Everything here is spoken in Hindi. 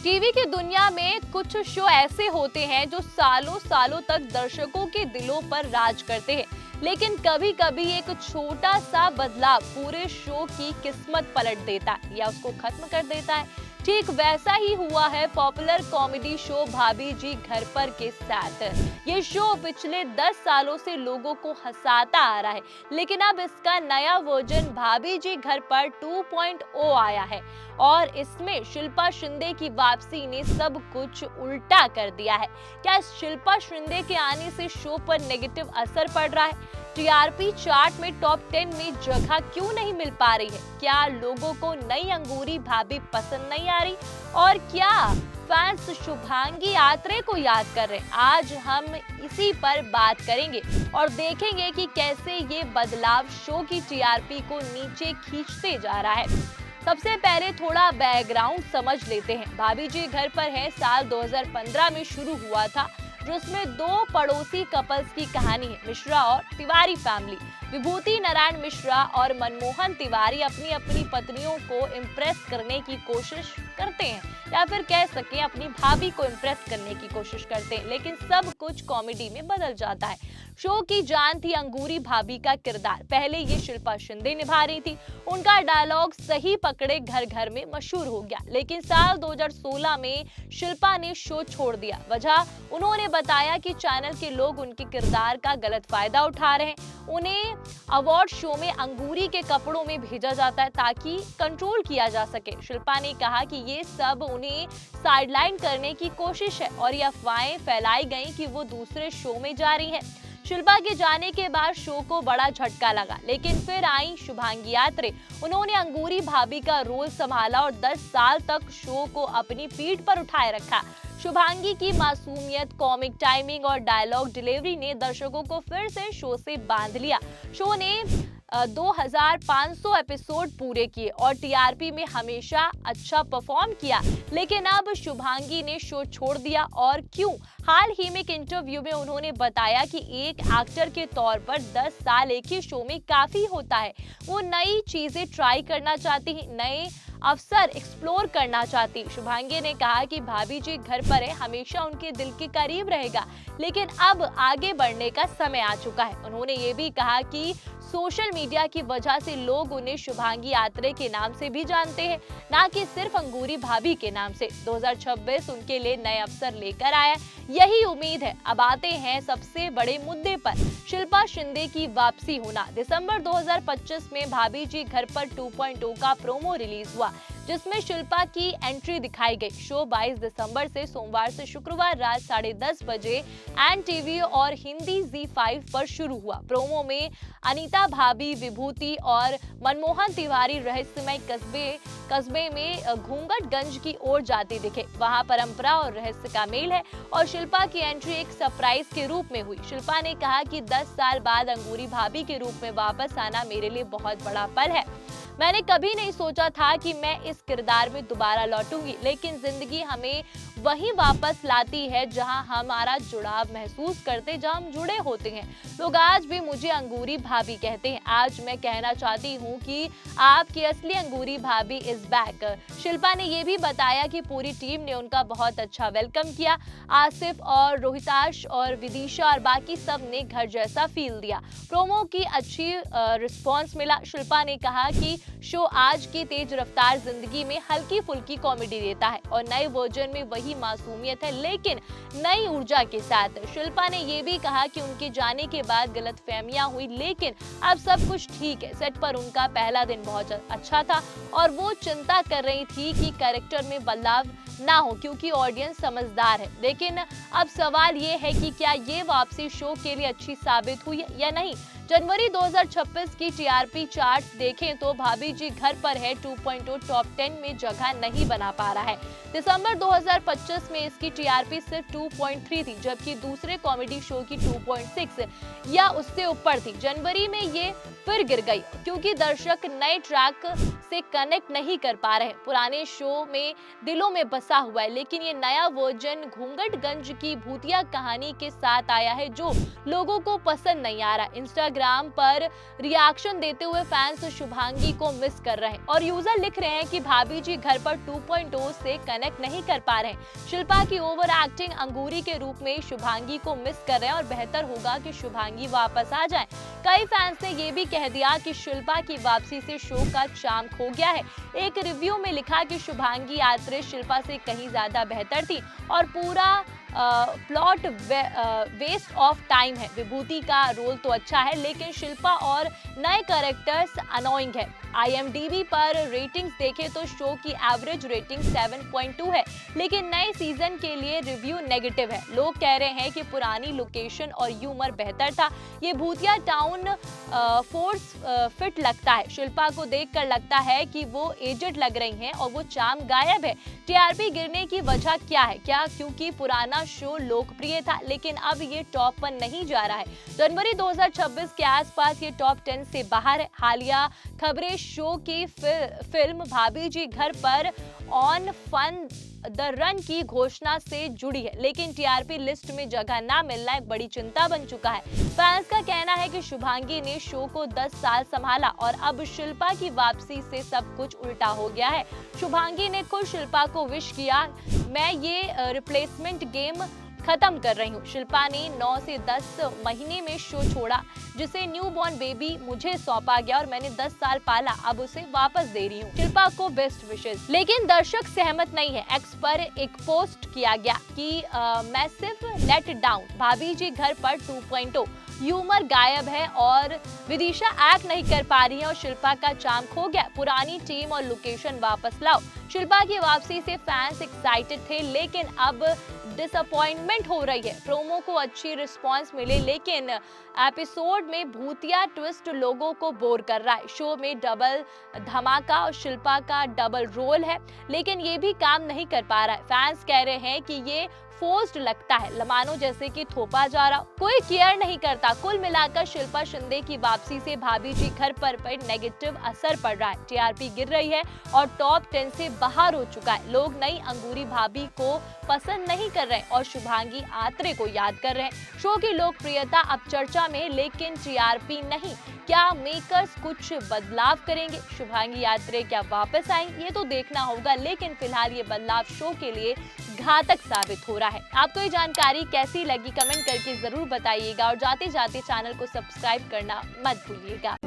टीवी की दुनिया में कुछ शो ऐसे होते हैं जो सालों सालों तक दर्शकों के दिलों पर राज करते हैं, लेकिन कभी कभी एक छोटा सा बदलाव पूरे शो की किस्मत पलट देता है या उसको खत्म कर देता है। ठीक वैसा ही हुआ है पॉपुलर कॉमेडी शो भाभी जी घर पर के साथ। ये शो पिछले 10 सालों से लोगों को हंसाता आ रहा है, लेकिन अब इसका नया वर्जन भाभी जी घर पर 2.0 आया है और इसमें शिल्पा शिंदे की वापसी ने सब कुछ उल्टा कर दिया है। क्या शिल्पा शिंदे के आने से शो पर नेगेटिव असर पड़ रहा है? टीआरपी चार्ट में टॉप 10 में जगह क्यों नहीं मिल पा रही है? क्या लोगों को नई अंगूरी भाभी पसंद नहीं आ रही? और क्या फैंस शुभांगी आत्रे को याद कर रहे हैं? आज हम इसी पर बात करेंगे और देखेंगे कि कैसे ये बदलाव शो की टीआरपी को नीचे खींचते जा रहा है। सबसे पहले थोड़ा बैकग्राउंड समझ लेते हैं। भाभी जी घर पर है साल 2015 में शुरू हुआ था, जिसमें दो पड़ोसी कपल्स की कहानी है, मिश्रा और तिवारी फैमिली। विभूति नारायण मिश्रा और मनमोहन तिवारी अपनी अपनी पत्नियों को इम्प्रेस करने की कोशिश करते हैं, या फिर कह सके अपनी भाभी को इम्प्रेस करने की कोशिश करते हैं, लेकिन सब कुछ कॉमेडी में बदल जाता है। शो की जान थी अंगूरी भाभी का किरदार। पहले ये शिल्पा शिंदे निभा रही थी। उनका डायलॉग सही पकड़े घर घर में मशहूर हो गया, लेकिन साल 2016 में शिल्पा ने शो छोड़ दिया। वजह उन्होंने बताया कि चैनल के लोग उनके किरदार का गलत फायदा उठा रहे हैं। उन्हें अवार्ड शो में अंगूरी के कपड़ों में भेजा जाता है ताकि कंट्रोल किया जा सके। शिल्पा ने कहा कि ये सब उन्हें साइडलाइन करने की कोशिश है और ये अफवाहें फैलाई गई कि वो दूसरे शो में जा रही हैं। शिल्पा के जाने के बाद शो को बड़ा झटका लगा, लेकिन फिर आई शुभांगी आत्रे। उन्होंने अंगूरी भाभी का रोल संभाला और 10 साल तक शो को अपनी पीठ पर उठाए रखा। शुभांगी की मासूमियत, कॉमिक टाइमिंग और डायलॉग डिलीवरी ने दर्शकों को फिर से शो से बांध लिया। शो ने 2500 एपिसोड पूरे किए और टीआरपी में हमेशा अच्छा परफॉर्म किया, लेकिन अब शुभांगी ने शो छोड़ दिया। और क्यों? हाल ही में एक इंटरव्यू में उन्होंने बताया कि एक एक्टर के तौर पर 10 साल एक ही शो में काफी होता है। वो नई चीजें ट्राई करना चाहती हैं, नए अवसर एक्सप्लोर करना चाहती। शुभांगी ने कहा कि भाभी जी घर पर है हमेशा उनके दिल के करीब रहेगा, लेकिन अब आगे बढ़ने का समय आ चुका है। उन्होंने ये भी कहा कि सोशल मीडिया की वजह से लोग उन्हें शुभांगी आत्रे के नाम से भी जानते हैं, ना कि सिर्फ अंगूरी भाभी के नाम से। 2026 उनके लिए नए अवसर लेकर आया, यही उम्मीद है। अब आते हैं सबसे बड़े मुद्दे पर, शिल्पा शिंदे की वापसी होना। दिसंबर 2025 में भाभी जी घर पर 2.0 का प्रोमो रिलीज हुआ, जिसमें शिल्पा की एंट्री दिखाई गई। शो 22 दिसंबर से सोमवार से शुक्रवार रात 10:30 बजे एनटीवी और हिंदी ZEE5 पर शुरू हुआ। प्रोमो में अनीता भाभी, विभूति और मनमोहन तिवारी रहस्यमय कस्बे में घूंघटगंज की ओर जाते दिखे। वहां परंपरा और रहस्य का मेल है और शिल्पा की एंट्री एक सरप्राइज के रूप में हुई। शिल्पा ने कहा कि 10 साल बाद अंगूरी भाभी के रूप में वापस आना मेरे लिए बहुत बड़ा पल है। मैंने कभी नहीं सोचा था कि मैं इस किरदार में दोबारा लौटूंगी, लेकिन जिंदगी हमें वहीं वापस लाती है जहां हमारा जुड़ाव महसूस करते, जहां हम जुड़े होते हैं। लोग आज भी मुझे अंगूरी भाभी कहते हैं। आज मैं कहना चाहती हूं कि आपकी असली अंगूरी भाभी इज बैक। शिल्पा ने यह भी बताया कि पूरी टीम ने उनका बहुत अच्छा वेलकम किया। आसिफ और रोहिताश और विदिशा और बाकी सब ने घर जैसा फील दिया। प्रोमो की अच्छी रिस्पॉन्स मिला। शिल्पा ने कहा कि शो आज की तेज रफ्तार जिंदगी में हल्की फुल्की कॉमेडी देता है और नए वर्जन में वही मासूमियत है, लेकिन नई ऊर्जा के साथ। शिल्पा ने यह भी कहा कि उनके जाने के बाद गलतफहमियां हुई, लेकिन अब सब कुछ ठीक है। सेट पर उनका पहला दिन बहुत अच्छा था और वो चिंता कर रही थी कि कैरेक्टर में बदलाव ना हो, क्योंकि ऑडियंस समझदार है। लेकिन अब सवाल ये है कि क्या ये वापसी शो के लिए अच्छी साबित हुई या नहीं। जनवरी 2026 की टीआरपी चार्ट देखें तो भाभी जी घर पर है 2.0 टॉप 10 में जगह नहीं बना पा रहा है। दिसंबर 2025 में इसकी टीआरपी सिर्फ 2.3 थी, जबकि दूसरे कॉमेडी शो की 2.6 या उससे ऊपर थी। जनवरी में ये फिर गिर गई क्योंकि दर्शक नए ट्रैक से कनेक्ट नहीं कर पा रहे। पुराने शो में दिलों में बसा हुआ है, लेकिन ये नया वर्जन घूंघटगंज की भूतिया कहानी के साथ आया है जो लोगों को पसंद नहीं आ रहा। इंस्टाग्राम इंस्टाग्राम पर रिएक्शन देते हुए फैंस शुभांगी को मिस कर रहे हैं और यूजर लिख रहे हैं कि भाभी जी घर पर 2.0 से कनेक्ट नहीं कर पा रहे हैं। शिल्पा की ओवर एक्टिंग अंगूरी के रूप में शुभांगी को मिस कर रहे हैं और बेहतर होगा कि शुभांगी वापस आ जाए। कई फैंस ने ये भी कह दिया कि शिल्पा की वापसी से शो का चार्म खो गया है। एक रिव्यू में लिखा कि शुभांगी आत्रे शिल्पा से कहीं ज्यादा बेहतर थी और पूरा प्लॉट वेस्ट ऑफ टाइम है। विभूति का रोल तो अच्छा है लेकिन शिल्पा और नए कैरेक्टर्स अनोइंग है। IMDb पर रेटिंग्स देखें तो शो की एवरेज रेटिंग 7.2 है लेकिन नए सीजन के लिए रिव्यू नेगेटिव है। लोग कह रहे हैं कि पुरानी लोकेशन और ह्यूमर बेहतर था। ये भूतिया टाउन फोर्स फिट लगता है। शिल्पा को देखकर लगता है कि वो एजेड लग रही हैं और वो चार्म गायब है। TRP गिरने की वजह क्या है? क्या क्योंकि पुराना शो लोकप्रिय था लेकिन अब ये टॉप पर नहीं जा रहा है। जनवरी 2026 के आसपास ये टॉप 10 से बाहर है। हालिया खबरें शो की फिल्म भाभी जी घर पर ऑन फन द रन की घोषणा से जुड़ी है लेकिन TRP लिस्ट में जगह ना मिलना एक बड़ी चिंता बन चुका है। फैंस का कहना है कि शुभांगी ने शो को 10 साल संभाला और अब शिल्पा की वापसी से सब कुछ उल्टा हो गया है। शुभांगी ने खुद शिल्पा को विश किया, मैं ये रिप्लेसमेंट गेम खत्म कर रही हूँ। शिल्पा ने 9 से 10 महीने में शो छोड़ा जिसे न्यूबॉर्न बेबी मुझे सौंपा गया और मैंने 10 साल पाला, अब उसे वापस दे रही हूँ। शिल्पा को बेस्ट विशेस। लेकिन दर्शक सहमत नहीं है। एक्स पर एक पोस्ट किया गया कि मैं सिर्फ लेट डाउन, भाभी जी घर पर 2.0, ह्यूमर गायब है और विदिशा एक्ट नहीं कर पा रही है और शिल्पा का चार्म खो गया। पुरानी टीम और लोकेशन वापस लाओ। शिल्पा की वापसी से फैंस एक्साइटेड थे लेकिन अब डिसअपॉइंटमेंट हो रही है। प्रोमो को अच्छी रिस्पांस मिले लेकिन एपिसोड में भूतिया ट्विस्ट लोगों को बोर कर रहा है। शो में डबल धमाका और शिल्पा का डबल रोल है लेकिन ये भी काम नहीं कर पा रहा है। फैंस कह रहे हैं कि ये फोर्स्ड लगता है, लमानो जैसे कि थोपा जा रहा, कोई केयर नहीं करता। कुल मिलाकर शिल्पा शिंदे की वापसी से भाभी जी घर पर नेगेटिव असर पड़ रहा है। TRP गिर रही है और टॉप 10 से बाहर हो चुका है। लोग नई अंगूरी भाभी को पसंद नहीं कर रहे और शुभांगी आत्रे को याद कर रहे हैं। शो की लोकप्रियता अब चर्चा में लेकिन TRP नहीं। क्या मेकर्स कुछ बदलाव करेंगे? शुभांगी आत्रे क्या वापस आएंगी? ये तो देखना होगा लेकिन फिलहाल ये बदलाव शो के लिए घातक साबित हो रहा है। आपको ये जानकारी कैसी लगी कमेंट करके जरूर बताइएगा और जाते जाते चैनल को सब्सक्राइब करना मत भूलिएगा।